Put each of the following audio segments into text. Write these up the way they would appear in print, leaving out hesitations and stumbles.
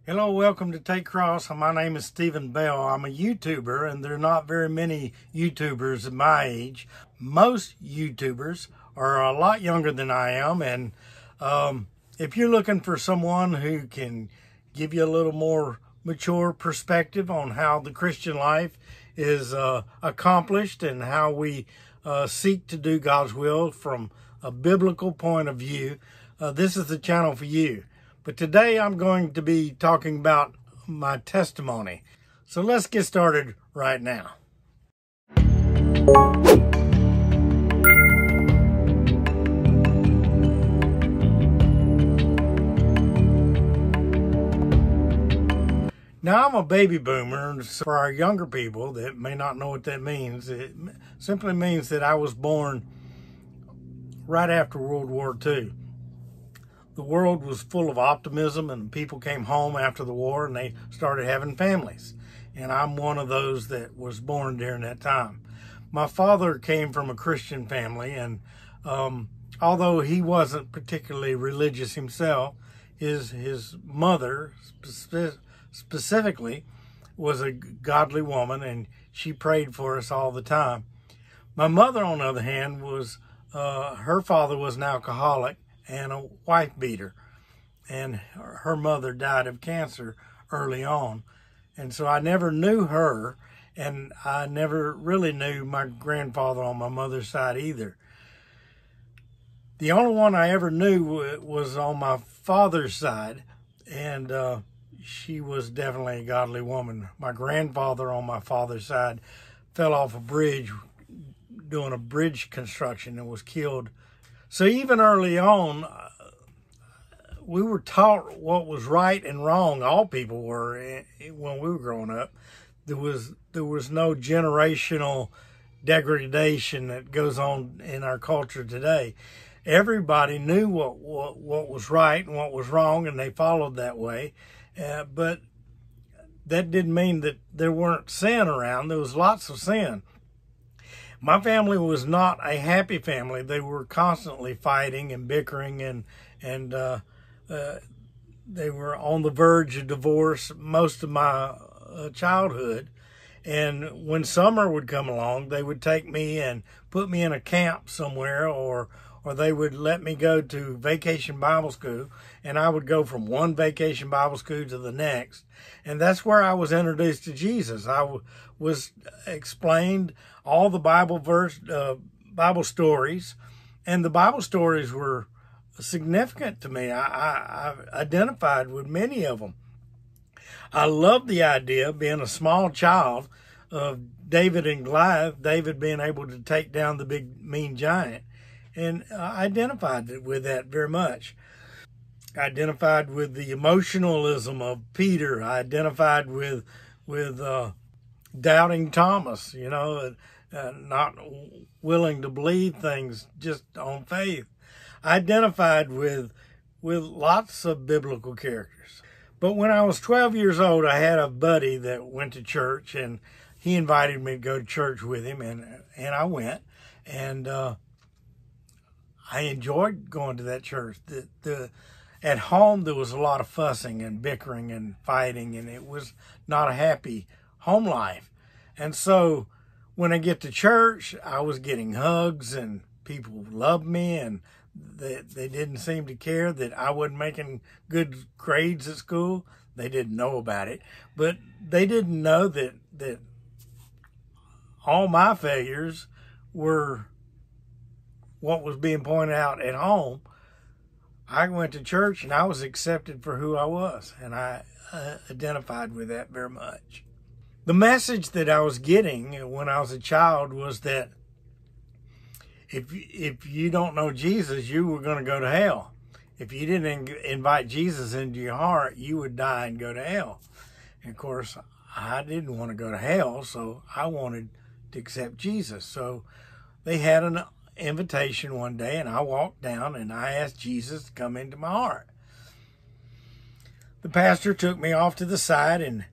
Hello, welcome to TakeCross. My name is Stephen Bell. I'm a YouTuber, and there are not very many YouTubers at my age. Most YouTubers are a lot younger than I am, and if you're looking for someone who can give you a little more mature perspective on how the Christian life is accomplished and how we seek to do God's will from a biblical point of view, this is the channel for you. But today I'm going to be talking about my testimony. So let's get started right now. Now, I'm a baby boomer, and so for our younger people that may not know what that means, it simply means that I was born right after World War II. The world was full of optimism, and people came home after the war and they started having families. And I'm one of those that was born during that time. My father came from a Christian family, and although he wasn't particularly religious himself, his mother specifically was a godly woman, and she prayed for us all the time. My mother, on the other hand, was her father was an alcoholic and a wife beater, and her mother died of cancer early on. And so I never knew her, and I never really knew my grandfather on my mother's side either. The only one I ever knew was on my father's side, and she was definitely a godly woman. My grandfather on my father's side fell off a bridge doing a bridge construction and was killed. So even early on, we were taught what was right and wrong. All people were when we were growing up. There was no generational degradation that goes on in our culture today. Everybody knew what was right and what was wrong, and they followed that way. But that didn't mean that there weren't sin around. There was lots of sin. My family was not a happy family. They were constantly fighting and bickering, and they were on the verge of divorce most of my childhood. And when summer would come along, they would take me and put me in a camp somewhere, or they would let me go to vacation Bible school, and I would go from one vacation Bible school to the next. And that's where I was introduced to Jesus. I was explained all the Bible stories, and the Bible stories were significant to me. I identified with many of them. I loved the idea of being a small child of David and Goliath, David being able to take down the big mean giant. And I identified with that very much. I identified with the emotionalism of Peter. I identified with doubting Thomas, not willing to believe things just on faith. I identified with lots of biblical characters. But when I was 12 years old, I had a buddy that went to church, and he invited me to go to church with him, and I went. And I enjoyed going to that church. At home, there was a lot of fussing and bickering and fighting, and it was not a happy home life. And so when I get to church, I was getting hugs, and people loved me, and they didn't seem to care that I wasn't making good grades at school. They didn't know about it, but they didn't know that all my failures were what was being pointed out at home. I went to church, and I was accepted for who I was, and I identified with that very much. The message that I was getting when I was a child was that if you don't know Jesus, you were going to go to hell. If you didn't invite Jesus into your heart, you would die and go to hell. And of course, I didn't want to go to hell, so I wanted to accept Jesus. So they had an invitation one day, and I walked down and I asked Jesus to come into my heart. The pastor took me off to the side, and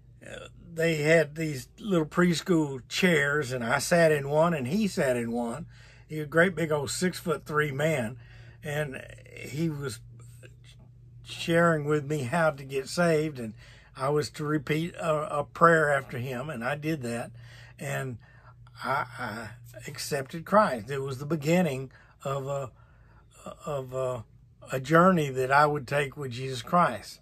they had these little preschool chairs, and I sat in one and he sat in one. He was a great big old 6'3" man, and he was sharing with me how to get saved, and I was to repeat a prayer after him, and I did that, and I accepted Christ. It was the beginning of a journey that I would take with Jesus Christ.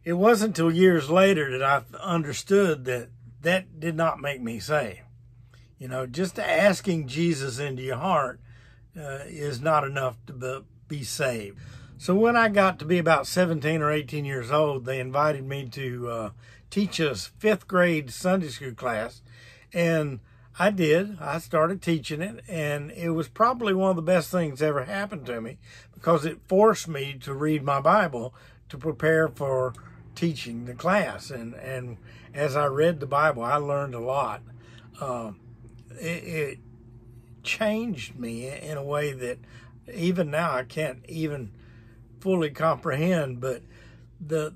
It wasn't until years later that I understood that that did not make me saved. You know, just asking Jesus into your heart is not enough to be saved. So when I got to be about 17 or 18 years old, they invited me to teach a 5th grade Sunday school class. And I did. I started teaching it. And it was probably one of the best things that ever happened to me, because it forced me to read my Bible to prepare for teaching the class. And as I read the Bible, I learned a lot. It changed me in a way that even now I can't even fully comprehend, but the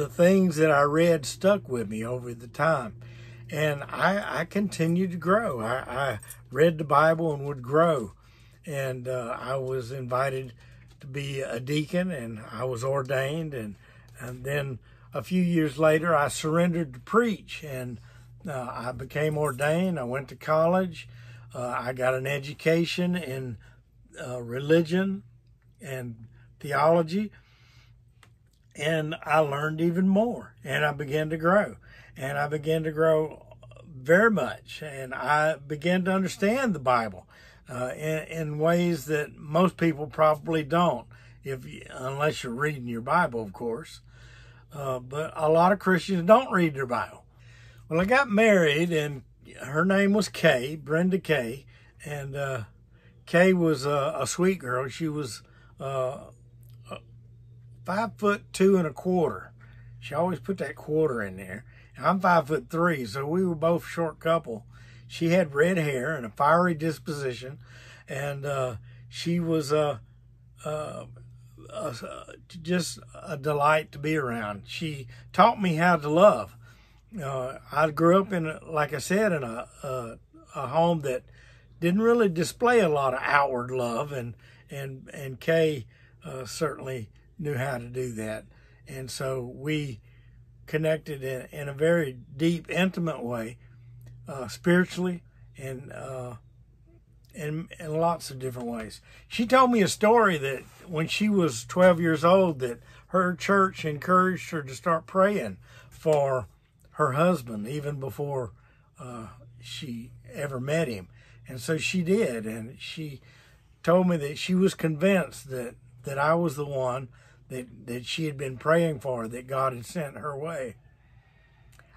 things that I read stuck with me over the time, and I continued to grow. I read the Bible and would grow, and I was invited to be a deacon, and I was ordained, and then a few years later I surrendered to preach, and I became ordained. I went to college. I got an education in religion and theology, and I learned even more, and I began to grow, and I began to grow very much, and I began to understand the Bible in ways that most people probably don't, unless you're reading your Bible, of course. But a lot of Christians don't read their Bible. Well, I got married, and her name was Kay, Brenda Kay, and Kay was a sweet girl. She was 5'2¼ She always put that quarter in there. And I'm 5'3", so we were both short couple. She had red hair and a fiery disposition, and she was just a delight to be around. She taught me how to love. I grew up in, like I said, in a home that didn't really display a lot of outward love, and Kay certainly knew how to do that. And so we connected in a very deep, intimate way, spiritually, and in lots of different ways. She told me a story that when she was 12 years old, that her church encouraged her to start praying for her husband even before she ever met him. And so she did, and she told me that she was convinced that I was the one that she had been praying for, that God had sent her way.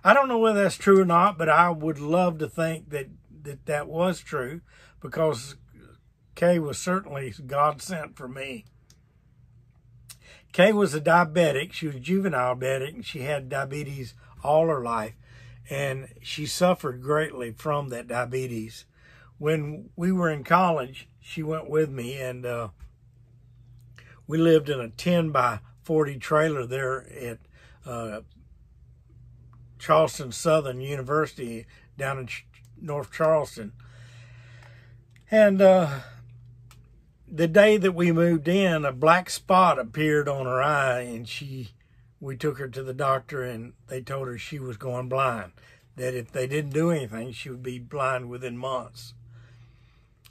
I don't know whether that's true or not, but I would love to think that was true, because Kay was certainly God sent for me. Kay was a diabetic. She was juvenile diabetic, and she had diabetes all her life, and she suffered greatly from that diabetes. When we were in college, she went with me, and we lived in a 10-by-40 trailer there at Charleston Southern University down in North Charleston. And the day that we moved in, a black spot appeared on her eye, and we took her to the doctor, and they told her she was going blind, that if they didn't do anything, she would be blind within months.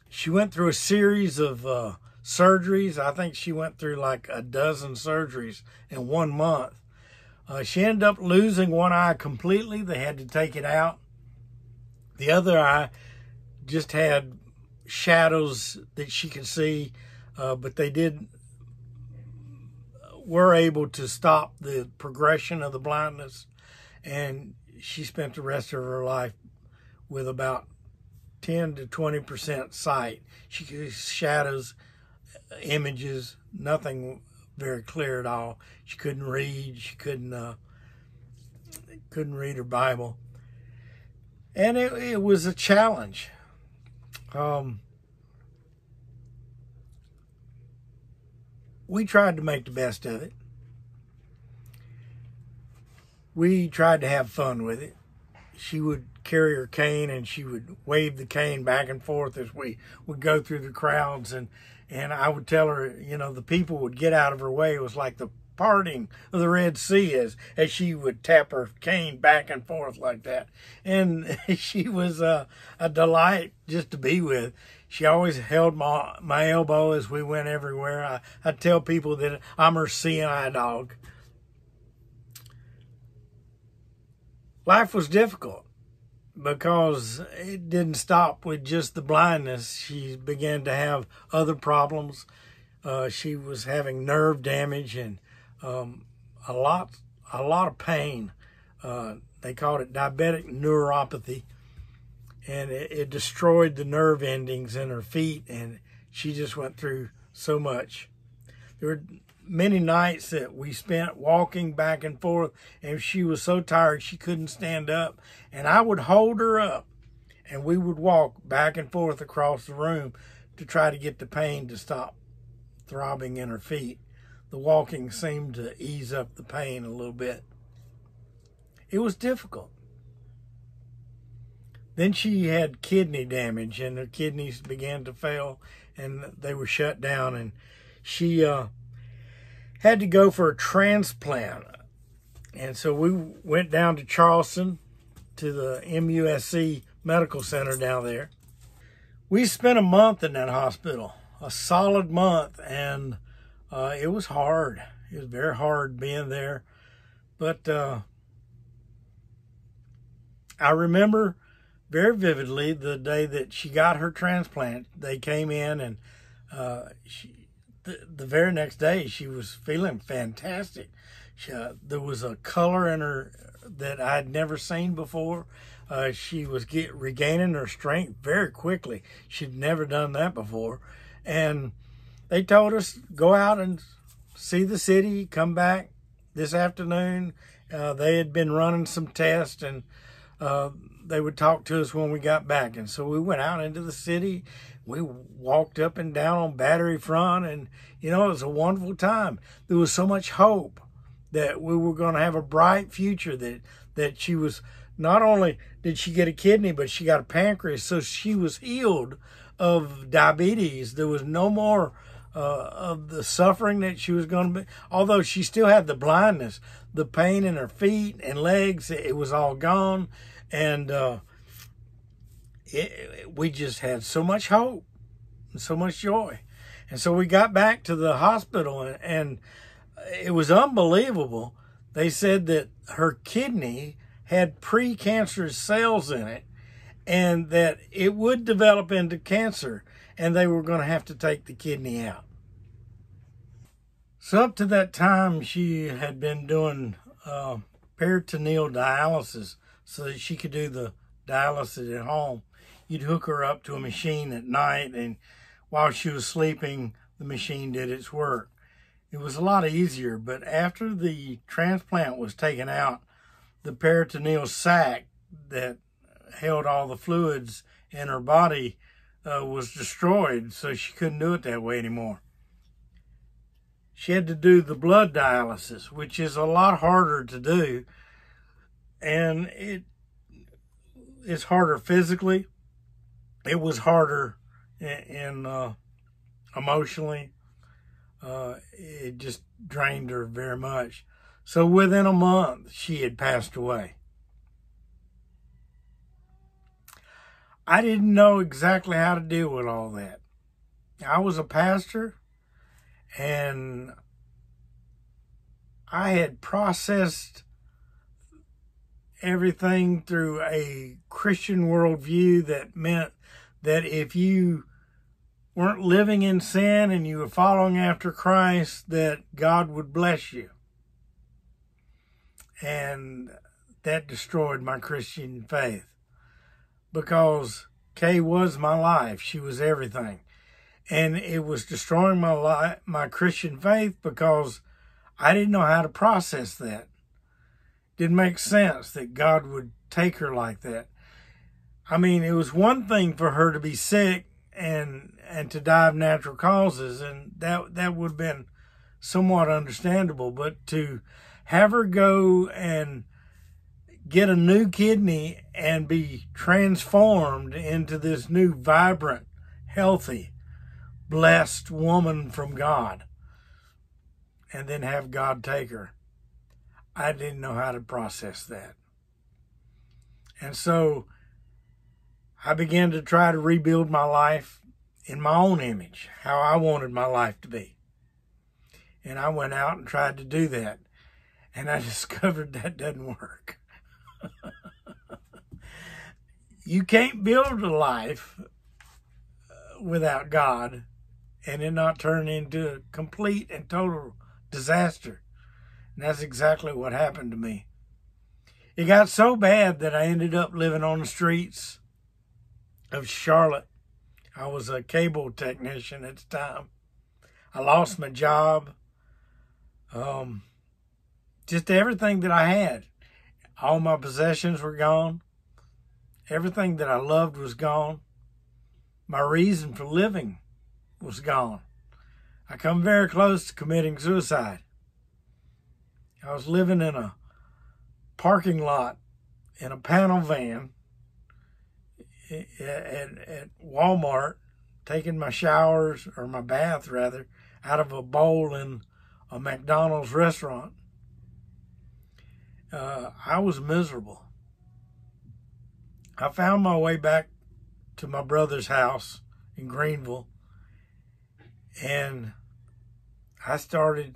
She went through a series of surgeries. I think she went through like a dozen surgeries in 1 month. She ended up losing one eye completely. They had to take it out. The other eye just had shadows that she could see, but they were able to stop the progression of the blindness, and she spent the rest of her life with about 10 to 20% sight. She could see shadows, images, nothing very clear at all. She couldn't read. She couldn't read her Bible, and it was a challenge. We tried to make the best of it. We tried to have fun with it. She would carry her cane, and she would wave the cane back and forth as we would go through the crowds, and I would tell her, you know, the people would get out of her way. It was like the parting of the Red Sea as she would tap her cane back and forth like that. And she was a delight just to be with. She always held my elbow as we went everywhere. I tell people that I'm her seeing eye dog. Life was difficult because it didn't stop with just the blindness. She began to have other problems. She was having nerve damage and a lot of pain. They called it diabetic neuropathy, and it destroyed the nerve endings in her feet, and she just went through so much. There were many nights that we spent walking back and forth, and she was so tired she couldn't stand up, and I would hold her up, and we would walk back and forth across the room to try to get the pain to stop throbbing in her feet. The walking seemed to ease up the pain a little bit. It was difficult. Then she had kidney damage, and her kidneys began to fail, and they were shut down, and she had to go for a transplant. And so we went down to Charleston to the MUSC Medical Center down there. We spent a month in that hospital, a solid month, and it was hard. It was very hard being there. But I remember very vividly the day that she got her transplant. They came in, and the very next day she was feeling fantastic. There was a color in her that I'd never seen before. She was regaining her strength very quickly. She'd never done that before. And they told us, go out and see the city, come back this afternoon. They had been running some tests, and they would talk to us when we got back. And so we went out into the city. We walked up and down on Battery Front, and, you know, it was a wonderful time. There was so much hope that we were going to have a bright future, that she was, not only did she get a kidney, but she got a pancreas, so she was healed of diabetes. There was no more of the suffering that she was going to be. Although she still had the blindness, the pain in her feet and legs, it was all gone. And we just had so much hope and so much joy. And so we got back to the hospital, and it was unbelievable. They said that her kidney had precancerous cells in it, and that it would develop into cancer, and they were going to have to take the kidney out. So up to that time, she had been doing peritoneal dialysis so that she could do the dialysis at home. You'd hook her up to a machine at night, and while she was sleeping, the machine did its work. It was a lot easier, but after the transplant was taken out, the peritoneal sac that held all the fluids in her body was destroyed, so she couldn't do it that way anymore. She had to do the blood dialysis, which is a lot harder to do, and it's harder physically. It was harder in emotionally. It just drained her very much. So within a month, she had passed away. I didn't know exactly how to deal with all that. I was a pastor, and I had processed everything through a Christian worldview that meant that if you weren't living in sin and you were following after Christ, that God would bless you. And that destroyed my Christian faith, because Kay was my life. She was everything. And it was destroying my Christian faith because I didn't know how to process that. Didn't make sense that God would take her like that. I mean, it was one thing for her to be sick and to die of natural causes, and that would have been somewhat understandable, but to have her go and get a new kidney and be transformed into this new, vibrant, healthy, blessed woman from God. and then have God take her. I didn't know how to process that. And so I began to try to rebuild my life in my own image, how I wanted my life to be. And I went out and tried to do that. And I discovered that doesn't work. You can't build a life without God and it not turn into a complete and total disaster. And that's exactly what happened to me. It got so bad that I ended up living on the streets of Charlotte. I was a cable technician at the time. I lost my job. Just everything that I had. All my possessions were gone. Everything that I loved was gone. My reason for living was gone. I come very close to committing suicide. I was living in a parking lot in a panel van at Walmart, taking my showers, or my bath rather, out of a bowl in a McDonald's restaurant. I was miserable. I found my way back to my brother's house in Greenville, and I started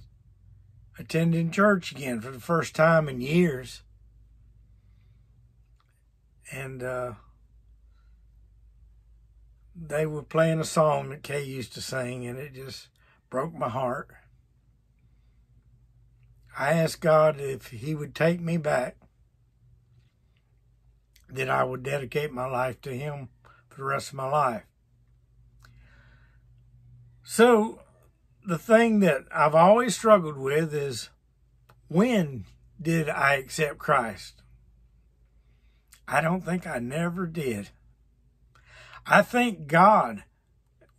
attending church again for the first time in years. And they were playing a song that Kay used to sing, and it just broke my heart. I asked God if he would take me back, that I would dedicate my life to him for the rest of my life. So the thing that I've always struggled with is, when did I accept Christ? I don't think I never did. I think God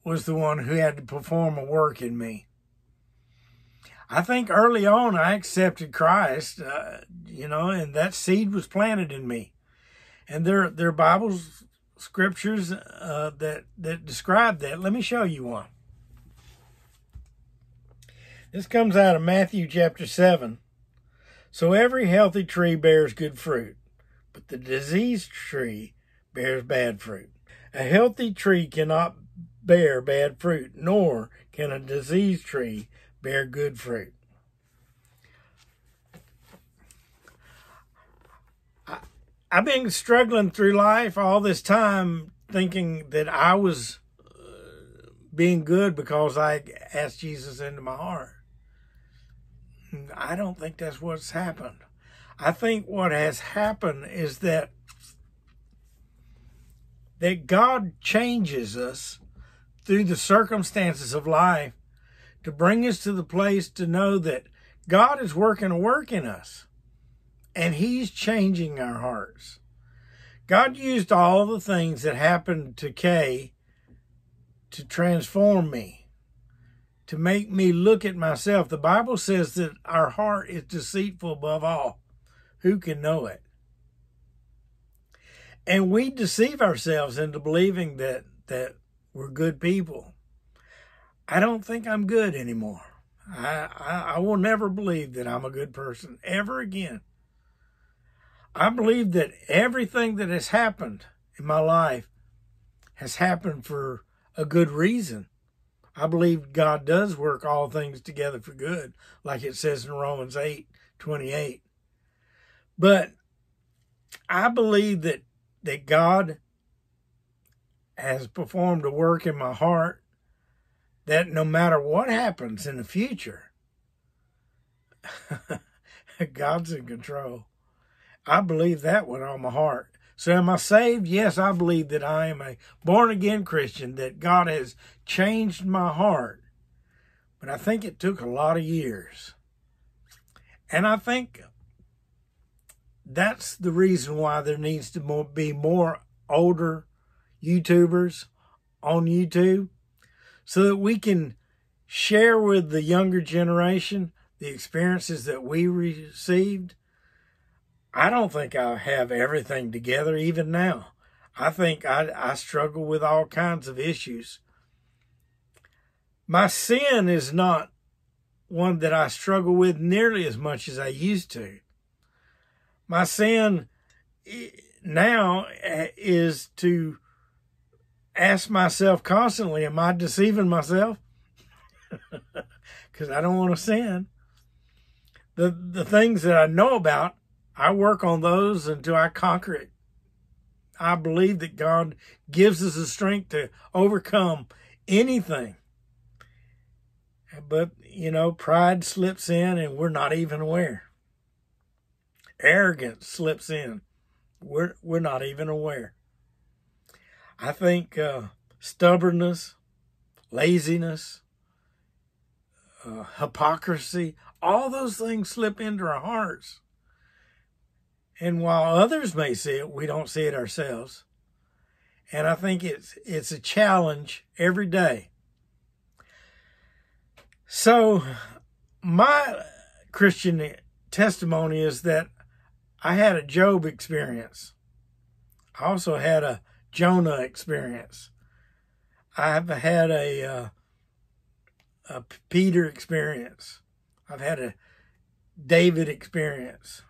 was the one who had to perform a work in me. I think early on I accepted Christ, and that seed was planted in me. And there are Bible scriptures that describe that. Let me show you one. This comes out of Matthew chapter 7. So every healthy tree bears good fruit, but the diseased tree bears bad fruit. A healthy tree cannot bear bad fruit, nor can a diseased tree bear good fruit. I've been struggling through life all this time thinking that I was being good because I asked Jesus into my heart. I don't think that's what's happened. I think what has happened is that God changes us through the circumstances of life to bring us to the place to know that God is working a work in us. And he's changing our hearts. God used all the things that happened to Kay to transform me, to make me look at myself. The Bible says that our heart is deceitful above all. Who can know it? And we deceive ourselves into believing that we're good people. I don't think I'm good anymore. I will never believe that I'm a good person ever again. I believe that everything that has happened in my life has happened for a good reason. I believe God does work all things together for good, like it says in Romans 8:28. But I believe that God has performed a work in my heart that no matter what happens in the future, God's in control. I believe that with all my heart. So am I saved? Yes, I believe that I am a born-again Christian, that God has changed my heart. But I think it took a lot of years. And I think that's the reason why there needs to be more older YouTubers on YouTube, so that we can share with the younger generation the experiences that we received. I don't think I have everything together even now. I think I struggle with all kinds of issues. My sin is not one that I struggle with nearly as much as I used to. My sin now is to ask myself constantly, am I deceiving myself? Because I don't want to sin. The things that I know about, I work on those until I conquer it. I believe that God gives us the strength to overcome anything. But, you know, pride slips in and we're not even aware. Arrogance slips in. We're not even aware. I think stubbornness, laziness, hypocrisy, all those things slip into our hearts. And while others may see it, we don't see it ourselves. And I think it's a challenge every day. So my Christian testimony is that I had a Job experience. I also had a Jonah experience. I've had a Peter experience. I've had a David experience.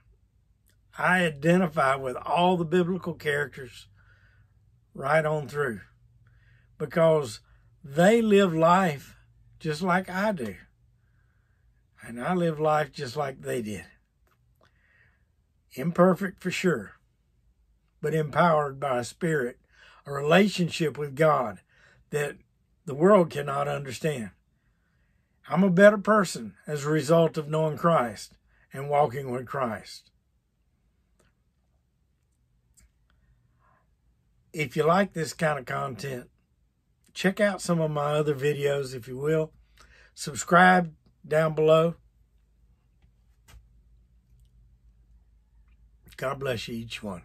I identify with all the biblical characters right on through because they live life just like I do. And I live life just like they did. Imperfect for sure, but empowered by a spirit, a relationship with God that the world cannot understand. I'm a better person as a result of knowing Christ and walking with Christ. If you like this kind of content, check out some of my other videos, if you will. Subscribe down below. God bless you each one.